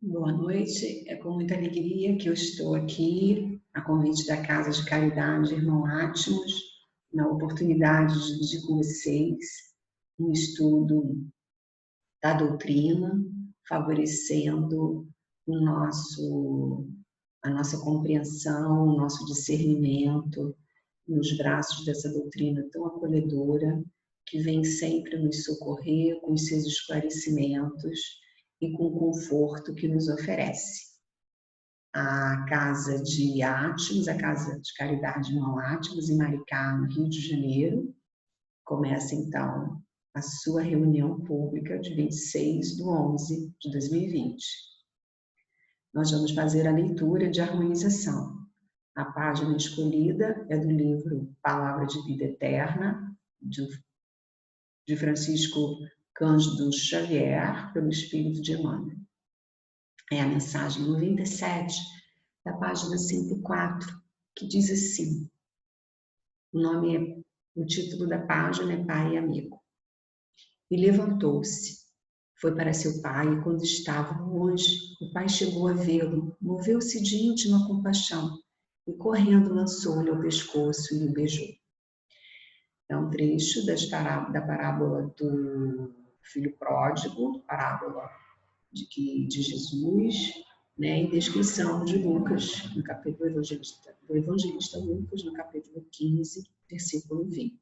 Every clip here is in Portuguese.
Boa noite, é com muita alegria que eu estou aqui, a convite da Casa de Caridade Irmão Átmos, na oportunidade de dividir com vocês um estudo da doutrina, favorecendo a nossa compreensão, o nosso discernimento, nos braços dessa doutrina tão acolhedora, que vem sempre nos socorrer com os seus esclarecimentos e com o conforto que nos oferece. A Casa de Átmos, a Casa de Caridade Irmão Átmos, em Maricá, no Rio de Janeiro, começa então a sua reunião pública de 26/11 de 2020. Nós vamos fazer a leitura de harmonização. A página escolhida é do livro Palavra de Vida Eterna, de Francisco Cândido Xavier, pelo Espírito de Emmanuel. É a mensagem 97, da página 104, que diz assim, o título da página é Pai e Amigo. E levantou-se, foi para seu pai, e quando estava longe, o pai chegou a vê-lo, moveu-se de íntima compaixão, e correndo lançou-lhe ao pescoço e o beijou. É um trecho da parábola do filho pródigo, parábola de Jesus, né, e descrição de Lucas, no capítulo do evangelista Lucas, no capítulo 15, versículo 20.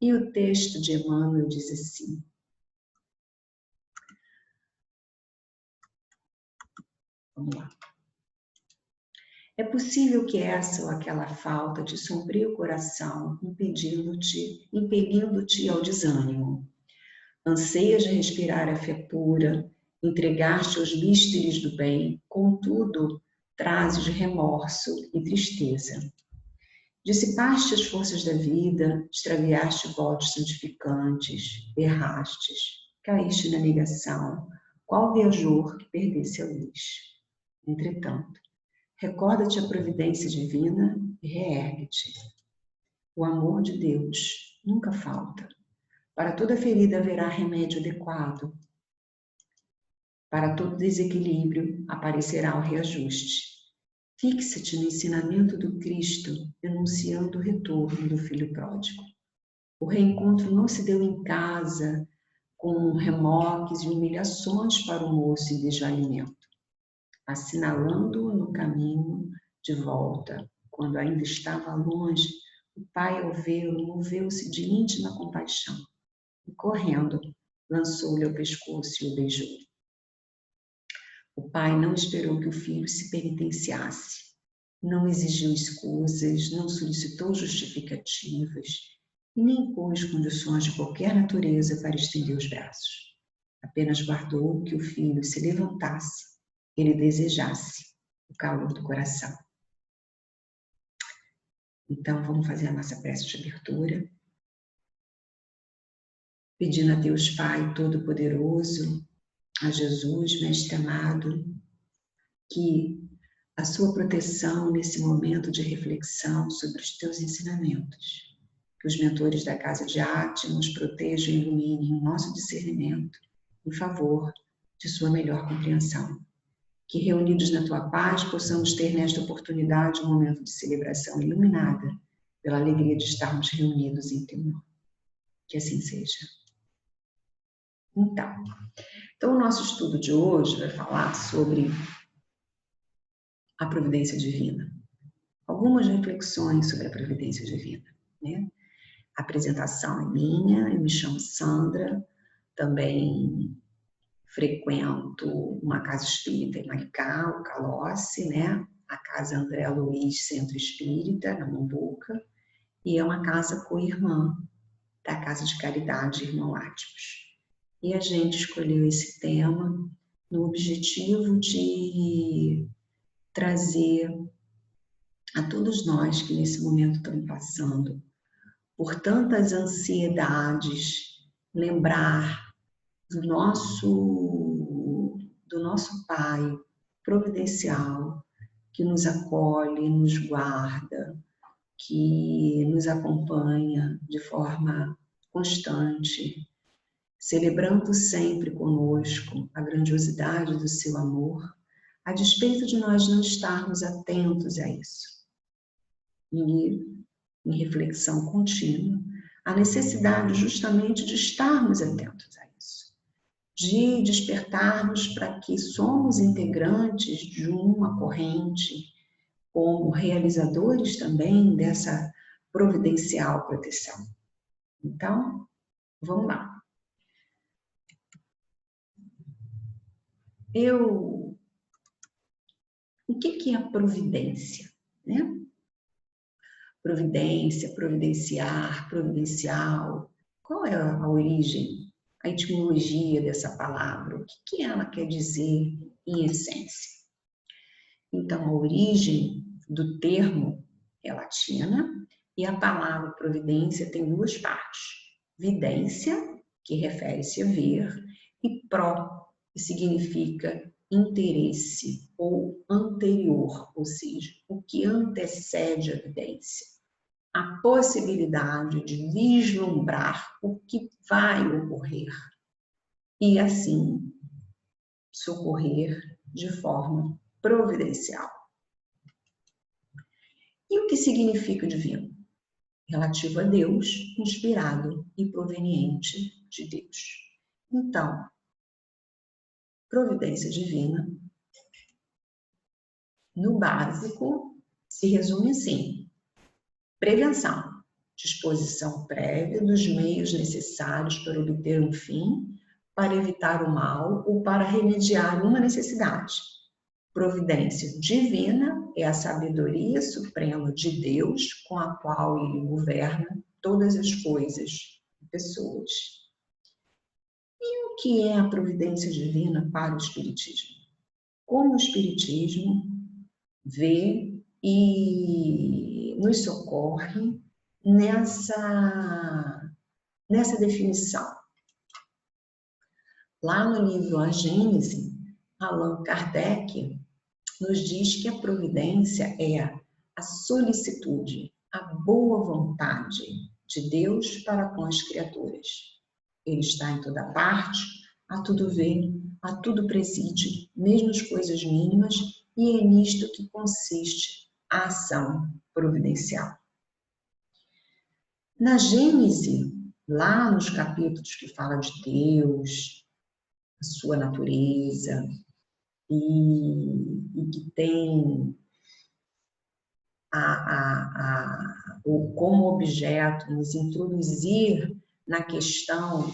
E o texto de Emmanuel diz assim, vamos lá. É possível que essa ou aquela falta te sombrie o coração, impelindo-te ao desânimo. Anseias respirar a fé pura, entregar-te aos místeres do bem, contudo, trazes remorso e tristeza. Dissipaste as forças da vida, extraviaste votos santificantes, errastes, caíste na negação, qual viajor que perdesse a luz. Entretanto, recorda-te a providência divina e reergue-te. O amor de Deus nunca falta. Para toda ferida haverá remédio adequado. Para todo desequilíbrio aparecerá o reajuste. Fixa-te no ensinamento do Cristo, enunciando o retorno do filho pródigo. O reencontro não se deu em casa, com remoques e humilhações para o moço em desvalimento, assinalando-o no caminho de volta. Quando ainda estava longe, o pai, ao vê-lo, moveu-se de íntima compaixão e, correndo, lançou-lhe ao pescoço e o beijou. O pai não esperou que o filho se penitenciasse, não exigiu escusas, não solicitou justificativas e nem impôs condições de qualquer natureza para estender os braços. Apenas guardou que o filho se levantasse, ele desejasse o calor do coração. Então, vamos fazer a nossa prece de abertura, pedindo a Deus Pai Todo-Poderoso, a Jesus, Mestre amado, que a sua proteção nesse momento de reflexão sobre os teus ensinamentos, que os mentores da Casa de Átmos protejam e iluminem o nosso discernimento em favor de sua melhor compreensão. Que reunidos na tua paz possamos ter nesta oportunidade um momento de celebração iluminada pela alegria de estarmos reunidos em teu nome. Que assim seja. Então, o nosso estudo de hoje vai falar sobre a providência divina. Algumas reflexões sobre a providência divina, né? A apresentação é minha, eu me chamo Sandra, também frequento uma casa espírita em Maricá, o Calossi, né? A casa André Luiz Centro Espírita, na Mombuca, e é uma casa co-irmã da Casa de Caridade Irmão Átmos. E a gente escolheu esse tema no objetivo de trazer a todos nós que nesse momento estão passando por tantas ansiedades, lembrar do nosso Pai providencial, que nos acolhe, nos guarda, que nos acompanha de forma constante, celebrando sempre conosco a grandiosidade do seu amor, a despeito de nós não estarmos atentos a isso. E, em reflexão contínua, a necessidade justamente de estarmos atentos a isso, de despertarmos para que somos integrantes de uma corrente, como realizadores também dessa providencial proteção. Então, vamos lá. O que é a providência, né? Providência, providenciar, providencial. Qual é a origem, a etimologia dessa palavra? O que ela quer dizer em essência? Então, a origem do termo é latina e a palavra providência tem duas partes. Vidência, que refere-se a ver, e pró, que significa interesse ou anterior, ou seja, o que antecede a vidência. A possibilidade de vislumbrar o que vai ocorrer e, assim, socorrer de forma providencial. E o que significa divino? Relativo a Deus, inspirado e proveniente de Deus. Então, providência divina, no básico, se resume assim: prevenção, disposição prévia dos meios necessários para obter um fim, para evitar o mal ou para remediar uma necessidade. Providência divina é a sabedoria suprema de Deus com a qual Ele governa todas as coisas e pessoas. E o que é a providência divina para o Espiritismo? Como o Espiritismo vê e nos socorre nessa definição. Lá no livro A Gênese, Allan Kardec nos diz que a providência é a solicitude, a boa vontade de Deus para com as criaturas. Ele está em toda parte, a tudo vê, a tudo preside, mesmo as coisas mínimas, e é nisto que consiste a ação providencial. Na Gênese, lá nos capítulos que fala de Deus, a sua natureza, e que tem como objeto nos introduzir na questão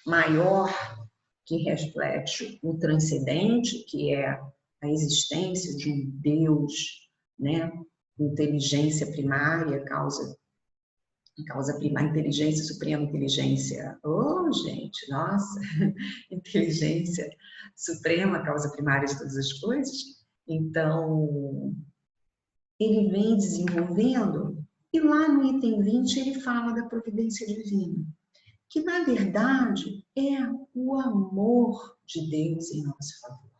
maior que reflete o transcendente, que é a existência de um Deus, né? Inteligência primária, causa primária, inteligência suprema, inteligência, oh gente, nossa, inteligência suprema, causa primária de todas as coisas. Então, ele vem desenvolvendo, e lá no item 20 ele fala da providência divina, que na verdade é o amor de Deus em nosso favor.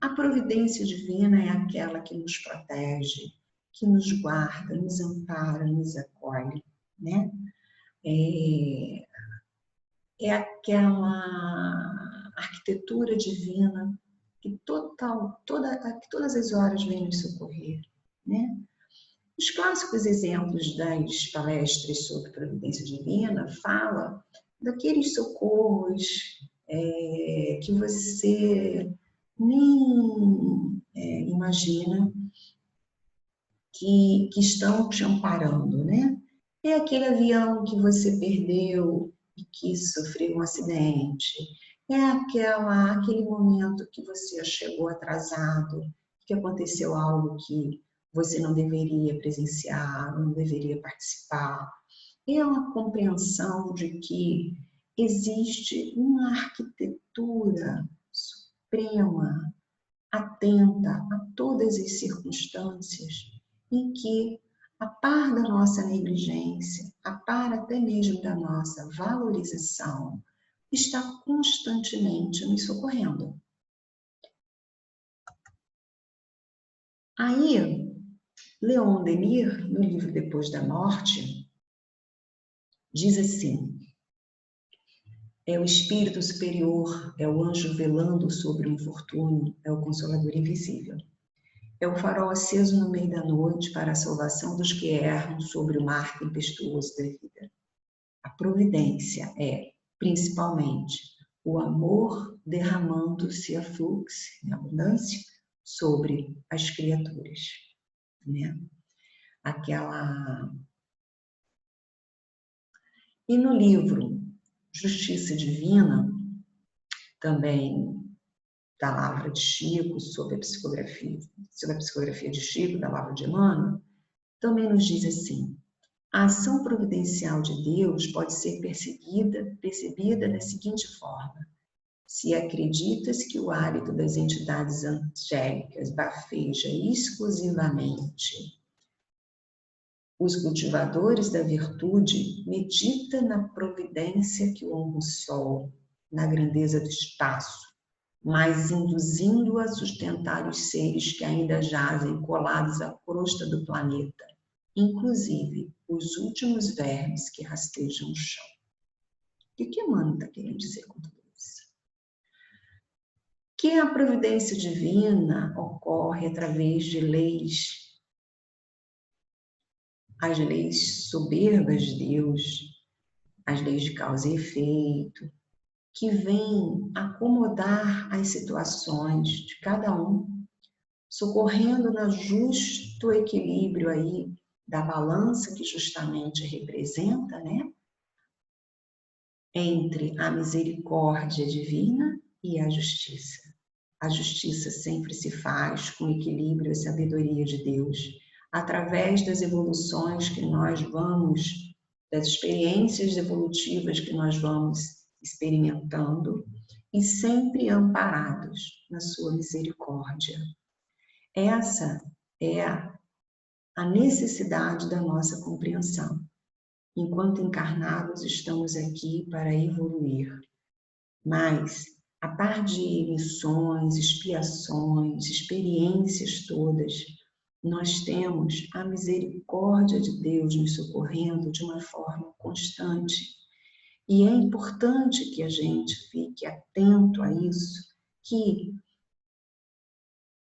A providência divina é aquela que nos protege, que nos guarda, nos ampara, nos acolhe, né? É aquela arquitetura divina que todas as horas vem nos socorrer, né? Os clássicos exemplos das palestras sobre providência divina falam daqueles socorros que você nem imagina que estão te amparando, né? É aquele avião que você perdeu e que sofreu um acidente. É aquele momento que você chegou atrasado, que aconteceu algo que você não deveria presenciar, não deveria participar. É uma compreensão de que existe uma arquitetura suprema, atenta a todas as circunstâncias, em que, a par da nossa negligência, a par até mesmo da nossa valorização, está constantemente nos socorrendo. Aí, Leon Denis, no livro Depois da Morte, diz assim: É o espírito superior, é o anjo velando sobre o infortúnio, é o consolador invisível. É o farol aceso no meio da noite para a salvação dos que erram sobre o mar tempestuoso da vida. A providência é, principalmente, o amor derramando-se a fluxo, em abundância, sobre as criaturas, né? E no livro Justiça Divina, também da Lavra de Chico, sobre a psicografia de Chico, da Lavra de Emmanuel, também nos diz assim: a ação providencial de Deus pode ser percebida da seguinte forma: se acreditas que o hálito das entidades angélicas bafeja exclusivamente os cultivadores da virtude, medita na providência que honra o sol, na grandeza do espaço, mas induzindo a sustentar os seres que ainda jazem colados à crosta do planeta, inclusive os últimos vermes que rastejam o chão. O que Emmanuel está querendo dizer com tudo isso? Que a providência divina ocorre através de leis, as leis soberbas de Deus, as leis de causa e efeito, que vêm acomodar as situações de cada um, socorrendo no justo equilíbrio aí da balança que justamente representa, né, entre a misericórdia divina e a justiça. A justiça sempre se faz com equilíbrio e sabedoria de Deus, através das evoluções que nós vamos, das experiências evolutivas que nós vamos experimentando, e sempre amparados na sua misericórdia. Essa é a necessidade da nossa compreensão. Enquanto encarnados, estamos aqui para evoluir, mas a par de missões, expiações, experiências todas, nós temos a misericórdia de Deus nos socorrendo de uma forma constante. E é importante que a gente fique atento a isso, que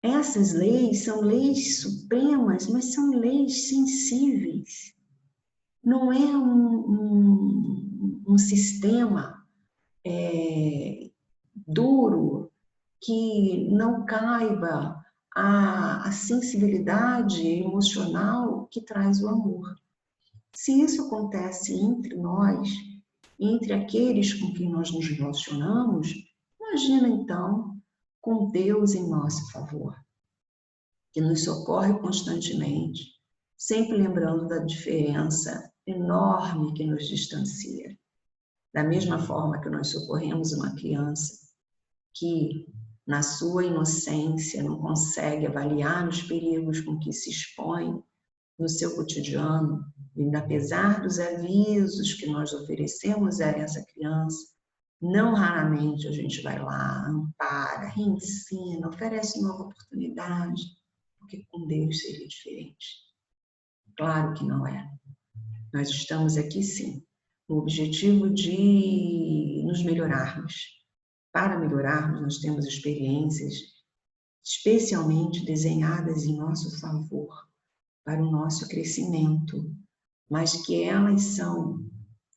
essas leis são leis supremas, mas são leis sensíveis. Não é um sistema duro que não caiba a sensibilidade emocional que traz o amor. Se isso acontece entre nós, entre aqueles com quem nós nos relacionamos, imagina então com Deus em nosso favor, que nos socorre constantemente, sempre lembrando da diferença enorme que nos distancia. Da mesma forma que nós socorremos uma criança que, na sua inocência, não consegue avaliar os perigos com que se expõe no seu cotidiano, e apesar dos avisos que nós oferecemos a essa criança, não raramente a gente vai lá, ampara, reensina, oferece nova oportunidade, porque com Deus seria diferente. Claro que não é. Nós estamos aqui sim, no objetivo de nos melhorarmos. Para melhorarmos, nós temos experiências especialmente desenhadas em nosso favor, para o nosso crescimento, mas que elas são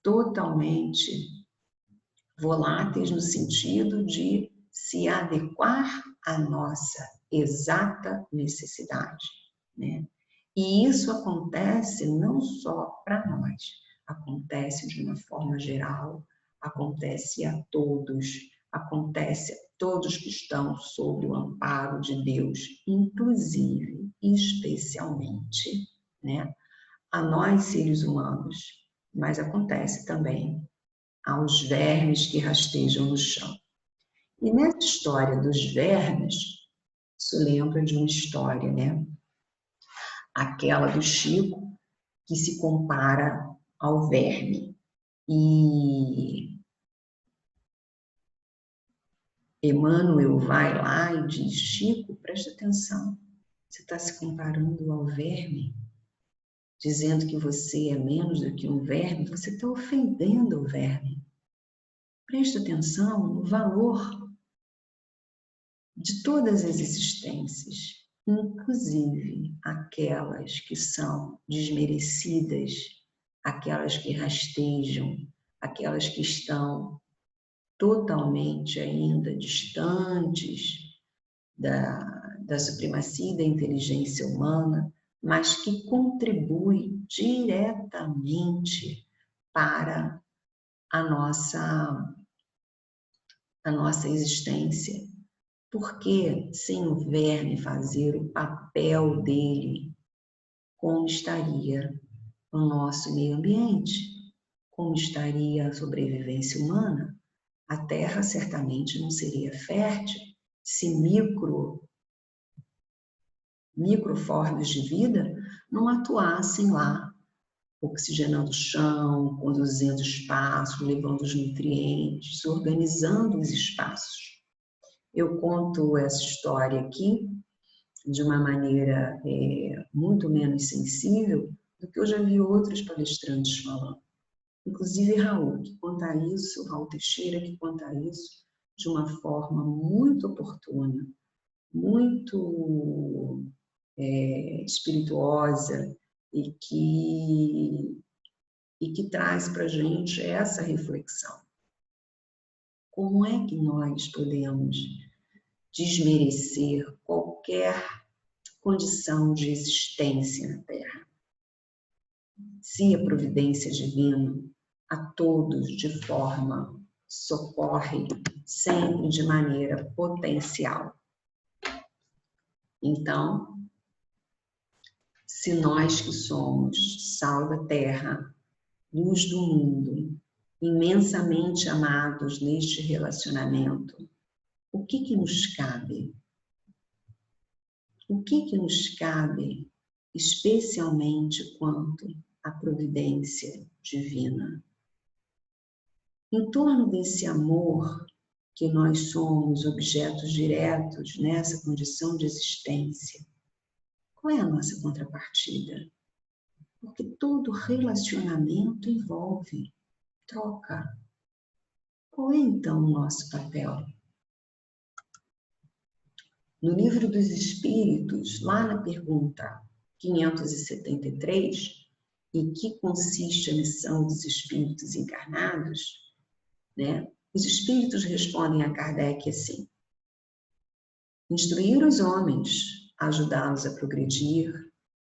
totalmente voláteis no sentido de se adequar à nossa exata necessidade, né? E isso acontece não só para nós, acontece de uma forma geral, acontece a todos que estão sob o amparo de Deus, inclusive, especialmente, né, a nós seres humanos, mas acontece também aos vermes que rastejam no chão. E nessa história dos vermes, isso lembra de uma história, né? Aquela do Chico, que se compara ao verme. E Emmanuel vai lá e diz: Chico, presta atenção, você está se comparando ao verme, dizendo que você é menos do que um verme, você está ofendendo o verme. Preste atenção no valor de todas as existências, inclusive aquelas que são desmerecidas, aquelas que rastejam, aquelas que estão totalmente ainda distantes da supremacia da inteligência humana, mas que contribui diretamente para a nossa existência. Porque sem o verme fazer o papel dele, como estaria o nosso meio ambiente? Como estaria a sobrevivência humana? A Terra certamente não seria fértil se microformas de vida não atuassem lá, oxigenando o chão, conduzindo o espaço, levando os nutrientes, organizando os espaços. Eu conto essa história aqui de uma maneira muito menos sensível do que eu já vi outros palestrantes falando. Inclusive Raul, que conta isso, Raul Teixeira, que conta isso de uma forma muito oportuna, muito espirituosa e que traz para a gente essa reflexão. Como é que nós podemos desmerecer qualquer condição de existência na Terra? Se a providência divina a todos de forma socorre sempre de maneira potencial. Então, se nós que somos sal da terra, luz do mundo, imensamente amados neste relacionamento, o que nos cabe? O que nos cabe, especialmente quanto à providência divina? Em torno desse amor que nós somos objetos diretos nessa condição de existência, qual é a nossa contrapartida? Porque todo relacionamento envolve troca. Qual é então o nosso papel? No Livro dos Espíritos, lá na pergunta 573, em que consiste a missão dos espíritos encarnados, né? Os espíritos respondem a Kardec assim: instruir os homens, ajudá-los a progredir,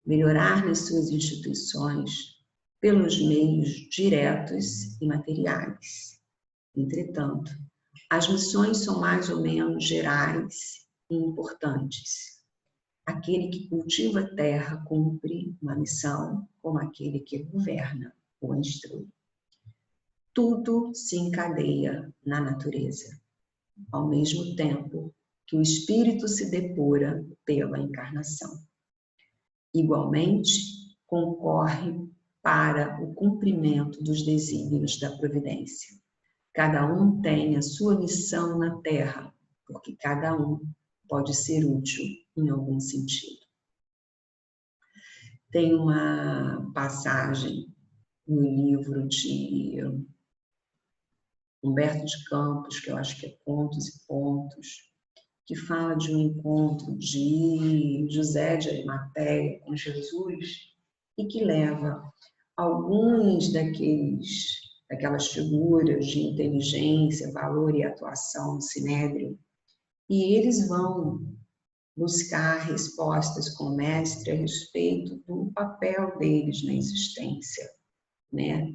melhorar nas suas instituições pelos meios diretos e materiais. Entretanto, as missões são mais ou menos gerais e importantes. Aquele que cultiva a terra cumpre uma missão, como aquele que governa ou instrui. Tudo se encadeia na natureza, ao mesmo tempo que o espírito se depura pela encarnação. Igualmente, concorre para o cumprimento dos desígnios da providência. Cada um tem a sua missão na Terra, porque cada um pode ser útil em algum sentido. Tem uma passagem no livro de Humberto de Campos, que eu acho que é Contos e Pontos, que fala de um encontro de José de Arimateia com Jesus e que leva alguns daquelas figuras de inteligência, valor e atuação no Sinédrio, e eles vão buscar respostas com o mestre a respeito do papel deles na existência, né?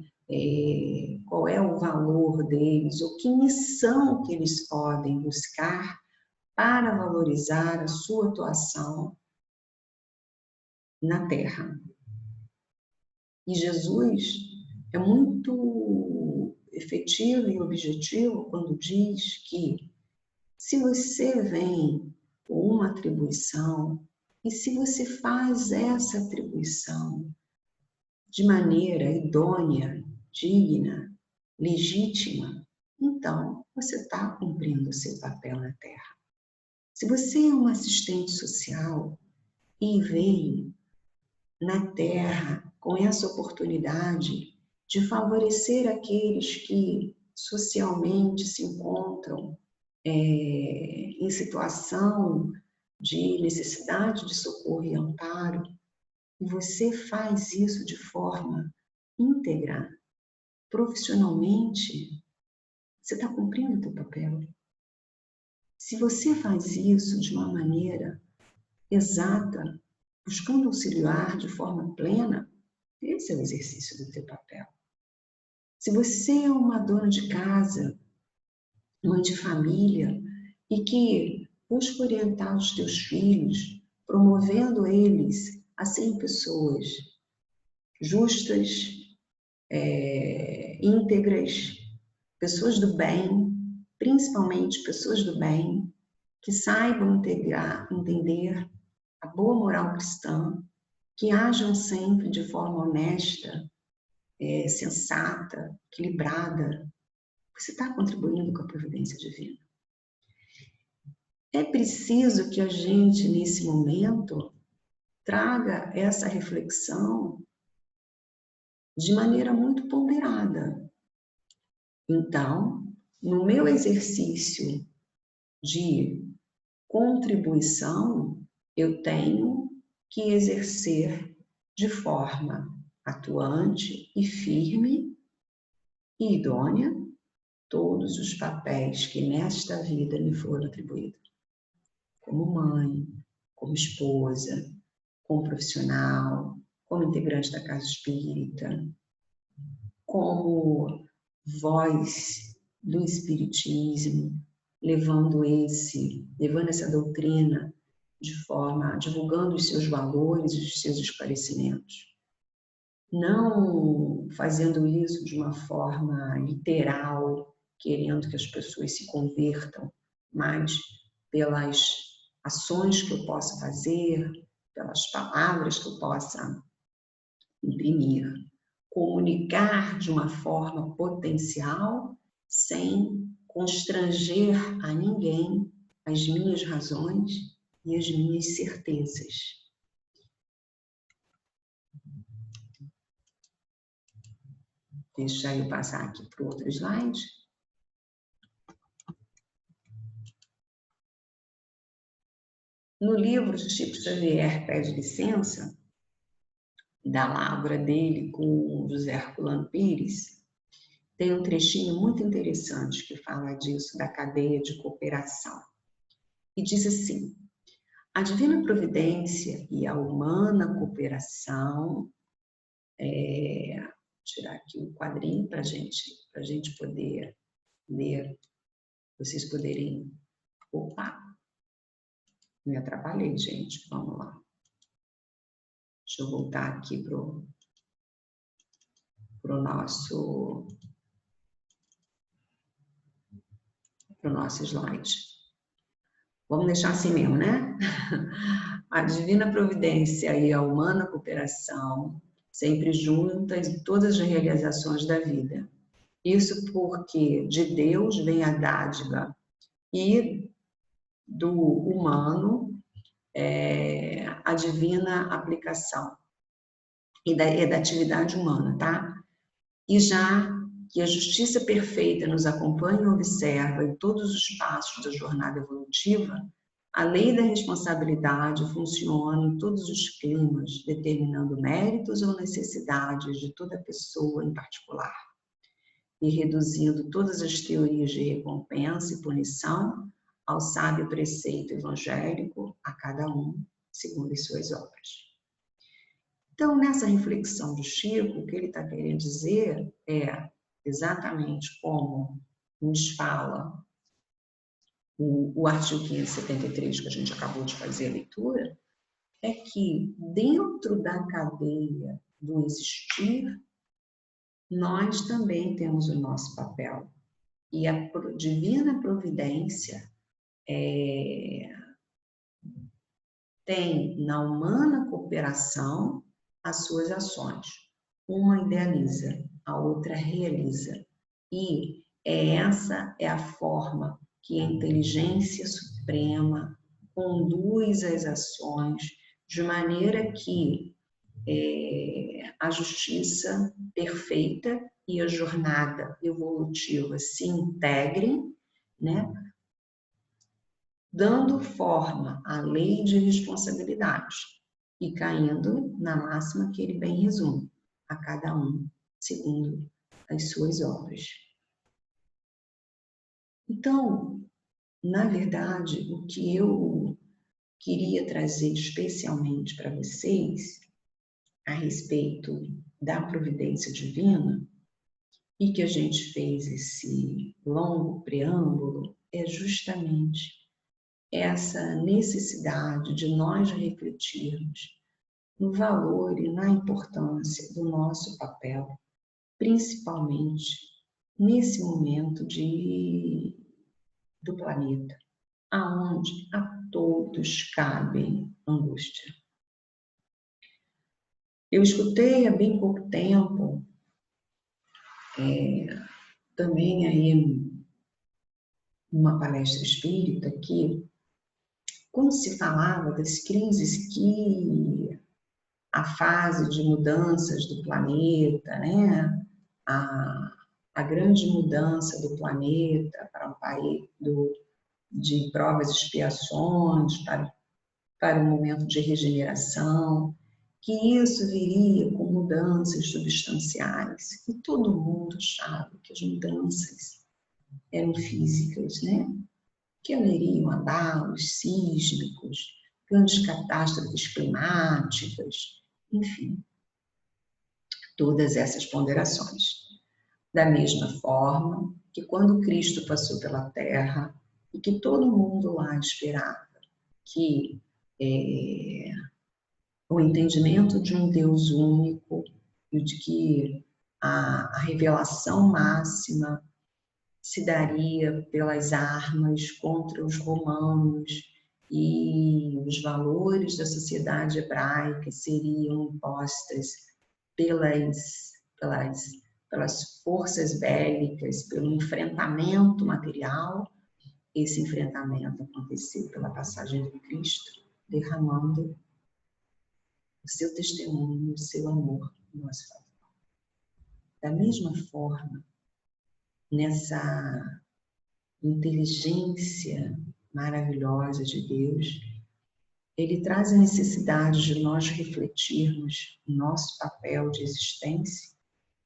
Qual é o valor deles, ou que missão que eles podem buscar para valorizar a sua atuação na Terra. E Jesus é muito efetivo e objetivo quando diz que se você vem com uma atribuição e se você faz essa atribuição de maneira idônea, digna, legítima, então você está cumprindo o seu papel na Terra. Se você é um assistente social e veio na Terra com essa oportunidade de favorecer aqueles que socialmente se encontram em situação de necessidade de socorro e amparo, e você faz isso de forma íntegra, profissionalmente, você está cumprindo o seu papel. Se você faz isso de uma maneira exata, buscando auxiliar de forma plena, esse é o exercício do teu papel. Se você é uma dona de casa, mãe de família, e que busca orientar os teus filhos, promovendo eles a serem pessoas justas, íntegras, pessoas do bem, principalmente pessoas do bem, que saibam entender a boa moral cristã, que ajam sempre de forma honesta, sensata, equilibrada, você está contribuindo com a providência divina. É preciso que a gente, nesse momento, traga essa reflexão de maneira muito ponderada. Então, no meu exercício de contribuição, eu tenho que exercer de forma atuante e firme e idônea todos os papéis que nesta vida me foram atribuídos. Como mãe, como esposa, como profissional, como integrante da casa espírita, como voz do espiritismo, levando essa doutrina de forma, divulgando os seus valores e os seus esclarecimentos. Não fazendo isso de uma forma literal, querendo que as pessoas se convertam, mas pelas ações que eu possa fazer, pelas palavras que eu possa imprimir, comunicar de uma forma potencial, sem constranger a ninguém as minhas razões e as minhas certezas. Deixa eu passar aqui para o outro slide. No livro, Chico Xavier Pede Licença, da Lavra dele com José Herculano Pires, tem um trechinho muito interessante que fala disso, da cadeia de cooperação. E diz assim: a divina providência e a humana cooperação, tirar aqui um quadrinho para a gente poder ler, vocês poderem... Opa! Me atrapalhei, gente. Vamos lá. Deixa eu voltar aqui para o nosso slide. Vamos deixar assim mesmo, né? A divina providência e a humana cooperação, sempre juntas em todas as realizações da vida. Isso porque de Deus vem a dádiva e do humano a divina aplicação e da atividade humana, tá? E já que a justiça perfeita nos acompanha e observa em todos os passos da jornada evolutiva, a lei da responsabilidade funciona em todos os climas, determinando méritos ou necessidades de toda pessoa em particular, e reduzindo todas as teorias de recompensa e punição ao sábio preceito evangélico, a cada um segundo as suas obras. Então, nessa reflexão do Chico, o que ele está querendo dizer é exatamente como nos fala o artigo 573, que a gente acabou de fazer a leitura, é que dentro da cadeia do existir, nós também temos o nosso papel. E a divina providência tem na humana cooperação as suas ações. Uma idealiza, a outra realiza. E essa é a forma que a inteligência suprema conduz as ações de maneira que a justiça perfeita e a jornada evolutiva se integrem, né? Dando forma à lei de responsabilidade e caindo na máxima que ele bem resume, a cada um segundo as suas obras. Então, na verdade, o que eu queria trazer especialmente para vocês a respeito da providência divina, e que a gente fez esse longo preâmbulo, é justamente essa necessidade de nós refletirmos no valor e na importância do nosso papel, principalmente nesse momento do planeta, aonde a todos cabe angústia. Eu escutei há bem pouco tempo também aí uma palestra espírita que, quando se falava das crises que a fase de mudanças do planeta, né, a grande mudança do planeta para um país de provas e expiações, para um momento de regeneração, que isso viria com mudanças substanciais. E todo mundo achava que as mudanças eram físicas, né? Que haveriam abalos sísmicos, grandes catástrofes climáticas, enfim, todas essas ponderações. Da mesma forma que quando Cristo passou pela Terra e que todo mundo lá esperava que o entendimento de um Deus único e de que a revelação máxima se daria pelas armas contra os romanos e os valores da sociedade hebraica seriam impostas pelas forças bélicas, pelo enfrentamento material. Esse enfrentamento aconteceu pela passagem de Cristo, derramando o seu testemunho, o seu amor em nosso favor. Da mesma forma, nessa inteligência maravilhosa de Deus, Ele traz a necessidade de nós refletirmos o nosso papel de existência,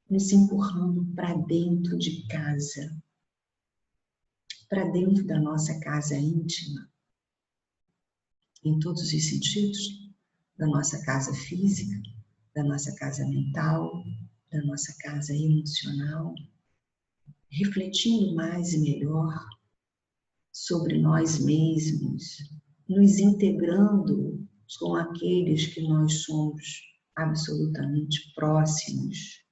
nos empurrando para dentro de casa, para dentro da nossa casa íntima, em todos os sentidos, da nossa casa física, da nossa casa mental, da nossa casa emocional, refletindo mais e melhor sobre nós mesmos, nos integrando com aqueles que nós somos absolutamente próximos.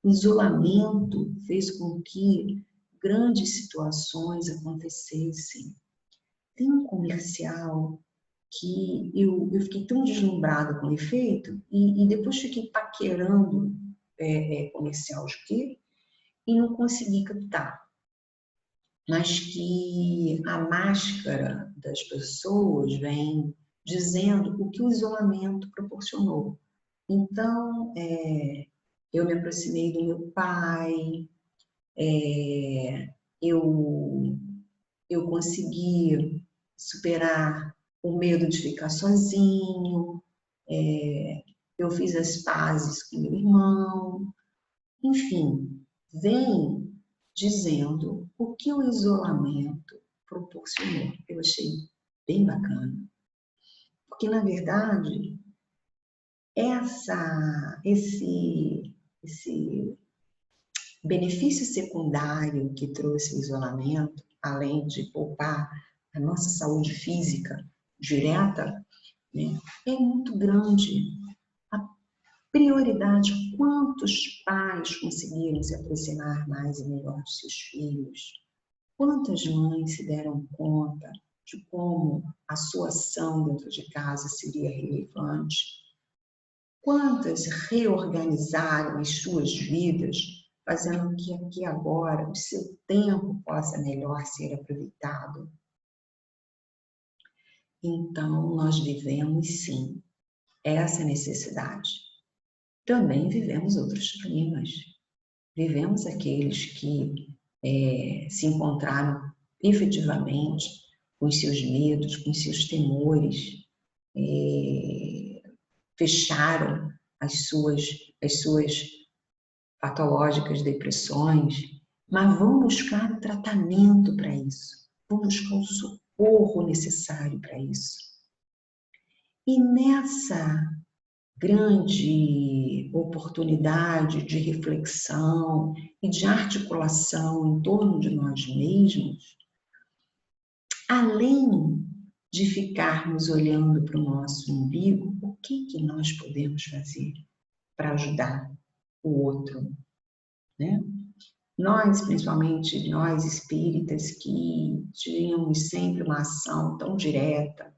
O isolamento fez com que grandes situações acontecessem. Tem um comercial que eu fiquei tão deslumbrada com o efeito e depois fiquei paquerando comercial de quê e não consegui captar. Mas que a máscara das pessoas vem dizendo o que o isolamento proporcionou. Então, eu me aproximei do meu pai, eu consegui superar o medo de ficar sozinho, eu fiz as pazes com meu irmão, enfim, vem dizendo o que o isolamento proporcionou. Eu achei bem bacana. Porque, na verdade, esse benefício secundário que trouxe o isolamento, além de poupar a nossa saúde física direta, né, é muito grande. A prioridade, quantos pais conseguiram se aproximar mais e melhor de seus filhos? Quantas mães se deram conta de como a sua ação dentro de casa seria relevante? Quantas reorganizaram as suas vidas, fazendo que aqui agora o seu tempo possa melhor ser aproveitado? Então, nós vivemos sim essa necessidade também vivemos outros climas. Vivemos aqueles que se encontraram efetivamente com os seus medos, com os seus temores, fecharam as suas patológicas depressões, mas vão buscar o tratamento para isso, vão buscar o socorro necessário para isso. E nessa grande oportunidade de reflexão e de articulação em torno de nós mesmos, além de ficarmos olhando para o nosso umbigo, o que nós podemos fazer para ajudar o outro, né? Nós, principalmente nós espíritas, que tínhamos sempre uma ação tão direta,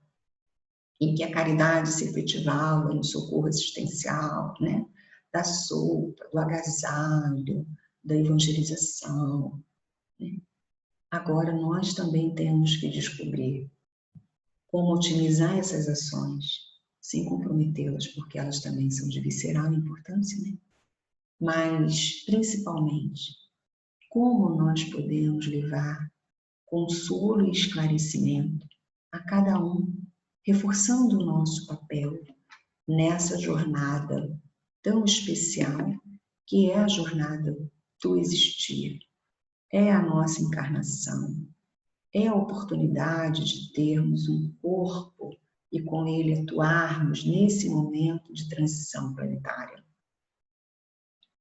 em que a caridade se efetivava no socorro assistencial, né? Da sopa, do agasalho, da evangelização, né? Agora nós também temos que descobrir como otimizar essas ações, sem comprometê-las, porque elas também são de visceral importância, né? Mas, principalmente, como nós podemos levar consolo e esclarecimento a cada um, reforçando o nosso papel nessa jornada tão especial que é a jornada do existir. É a nossa encarnação, é a oportunidade de termos um corpo e com ele atuarmos nesse momento de transição planetária.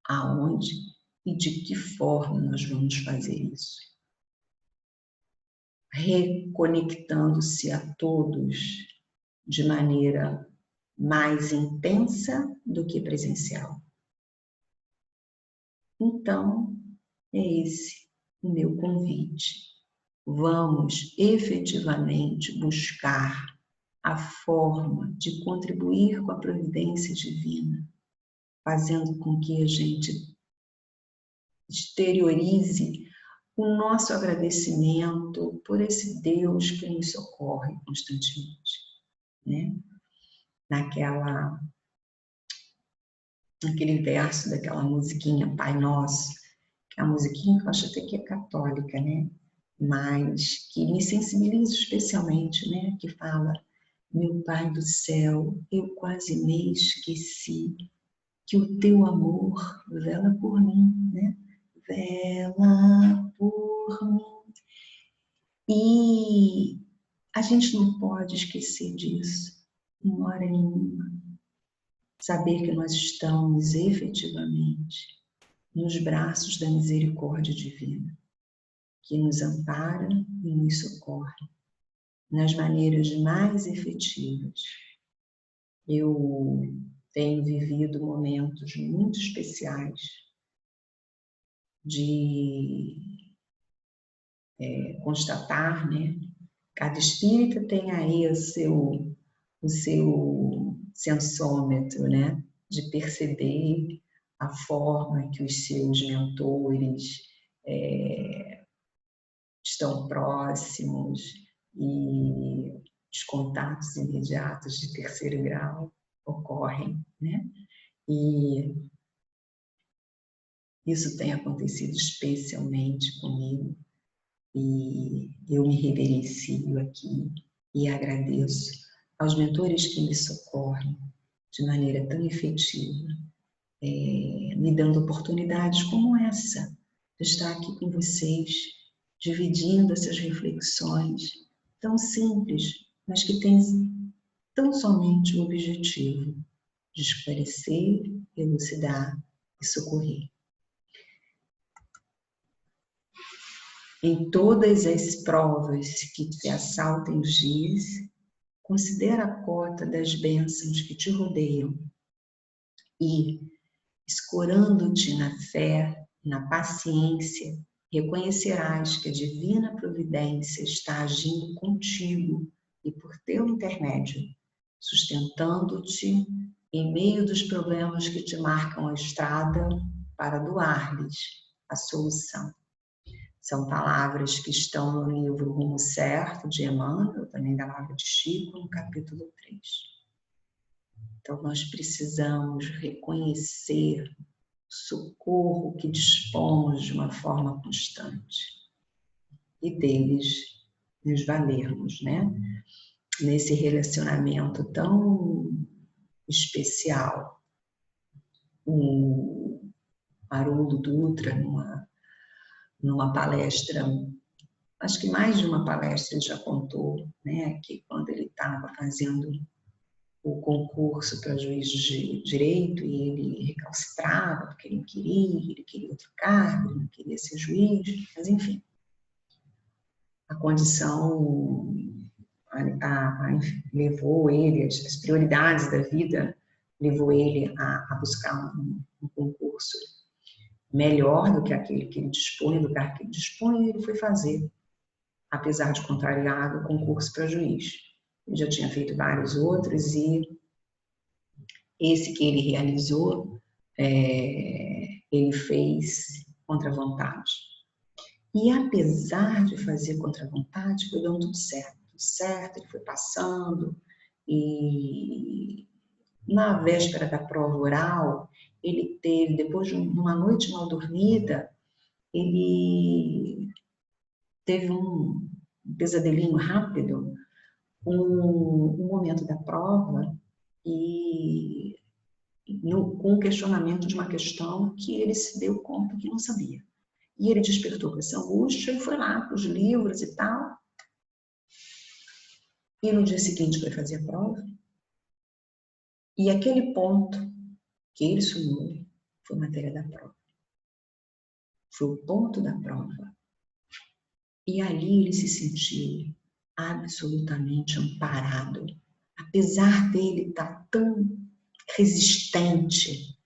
Aonde e de que forma nós vamos fazer isso? Reconectando-se a todos de maneira mais intensa do que presencial. Então, é esse o meu convite. Vamos efetivamente buscar a forma de contribuir com a providência divina, fazendo com que a gente exteriorize o nosso agradecimento por esse Deus que nos socorre constantemente, né? Naquele verso daquela musiquinha Pai Nosso, que é a musiquinha que eu acho até que é católica, né? Mas que me sensibiliza especialmente, né? Que fala: meu Pai do céu, eu quase me esqueci que o teu amor vela por mim, né? Vela por mim. E a gente não pode esquecer disso, em hora nenhuma. Saber que nós estamos efetivamente nos braços da misericórdia divina, que nos ampara e nos socorre nas maneiras mais efetivas. Eu tenho vivido momentos muito especiais de constatar, né? Cada espírita tem aí o seu sensômetro, né? De perceber a forma que os seus mentores estão próximos e os contatos imediatos de terceiro grau ocorrem, né? E isso tem acontecido especialmente comigo e eu me reverencio aqui e agradeço aos mentores que me socorrem de maneira tão efetiva, me dando oportunidades como essa, de estar aqui com vocês, dividindo essas reflexões tão simples, mas que têm tão somente o objetivo de esclarecer, elucidar e socorrer. Em todas as provas que te assaltem os dias, considera a cota das bênçãos que te rodeiam e, escorando-te na fé, na paciência, reconhecerás que a divina providência está agindo contigo e por teu intermédio, sustentando-te em meio dos problemas que te marcam a estrada para doar-lhes a solução. São palavras que estão no livro Rumo Certo, de Emmanuel, também da Lavra de Chico, no capítulo 3. Então, nós precisamos reconhecer o socorro que dispomos de uma forma constante e deles nos valermos, né? Nesse relacionamento tão especial. O Haroldo Dutra, numa palestra, acho que mais de uma palestra ele já contou, né, que quando ele estava fazendo o concurso para juiz de direito e ele recalcitrava porque ele queria outro cargo, ele não queria ser juiz, mas enfim, a condição levou ele, as prioridades da vida levou ele a buscar um concurso melhor do que aquele que ele dispunha, do cargo que ele dispunha, e ele foi fazer, apesar de contrariado, o concurso para juiz. Ele já tinha feito vários outros e esse que ele realizou, ele fez contra a vontade. E apesar de fazer contra a vontade, foi dando tudo certo, ele foi passando, e na véspera da prova oral, ele teve, depois de uma noite mal dormida, ele teve um pesadelinho rápido, um momento da prova, e com o questionamento de uma questão que ele se deu conta que não sabia. E ele despertou com essa angústia e foi lá com os livros e tal. E no dia seguinte foi fazer a prova. E aquele ponto que ele sonhou foi matéria da prova. Foi o ponto da prova. E ali ele se sentiu absolutamente amparado. Apesar dele estar tão resistente,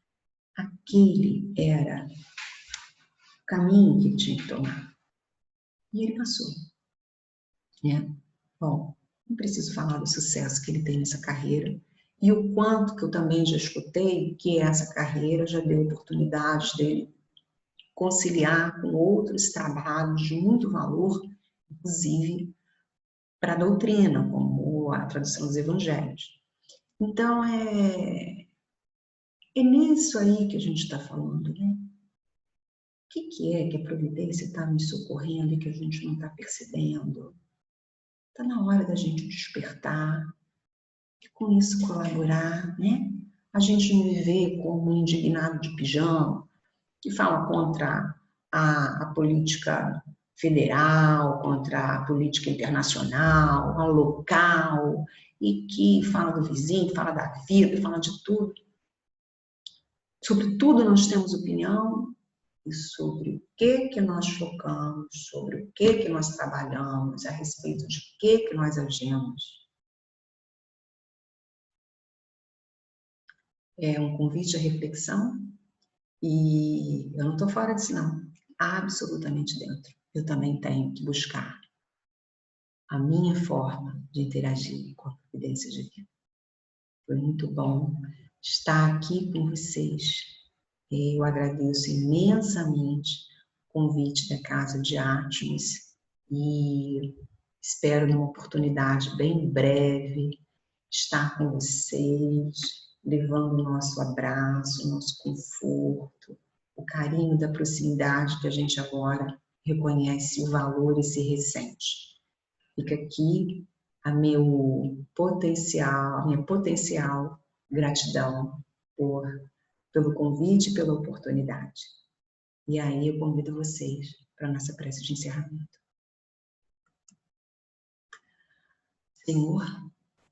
aquele era o caminho que ele tinha que tomar. E ele passou. Né? Bom, não preciso falar do sucesso que ele tem nessa carreira e o quanto que eu também já escutei que essa carreira já deu oportunidades dele conciliar com outros trabalhos de muito valor, inclusive para a doutrina, como a tradução dos evangelhos. Então, é nisso aí que a gente está falando, né? O que é que a providência está nos socorrendo e que a gente não está percebendo? Está na hora da gente despertar e com isso colaborar, né? A gente não viver como um indignado de pijama que fala contra a política federal, contra a política internacional, a local, e que fala do vizinho, fala da vida, fala de tudo. Sobre tudo nós temos opinião, e sobre o que nós focamos, sobre o que nós trabalhamos, a respeito de que nós agimos. É um convite à reflexão e eu não estou fora disso não, absolutamente dentro. Eu também tenho que buscar a minha forma de interagir com a providência divina. Foi muito bom estar aqui com vocês. Eu agradeço imensamente o convite da Casa de Atmos e espero numa oportunidade bem breve estar com vocês, levando o nosso abraço, o nosso conforto, o carinho da proximidade que a gente agora reconhece o valor e se ressente. Fica aqui a minha potencial gratidão pelo convite e pela oportunidade. E aí eu convido vocês para a nossa prece de encerramento. Senhor,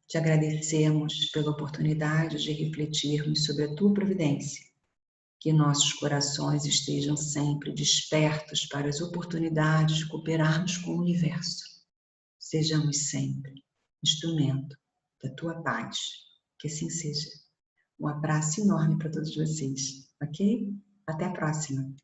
te agradecemos pela oportunidade de refletirmos sobre a tua providência, que nossos corações estejam sempre despertos para as oportunidades de cooperarmos com o universo. Sejamos sempre instrumento da tua paz, que assim seja. Um abraço enorme para todos vocês, ok? Até a próxima!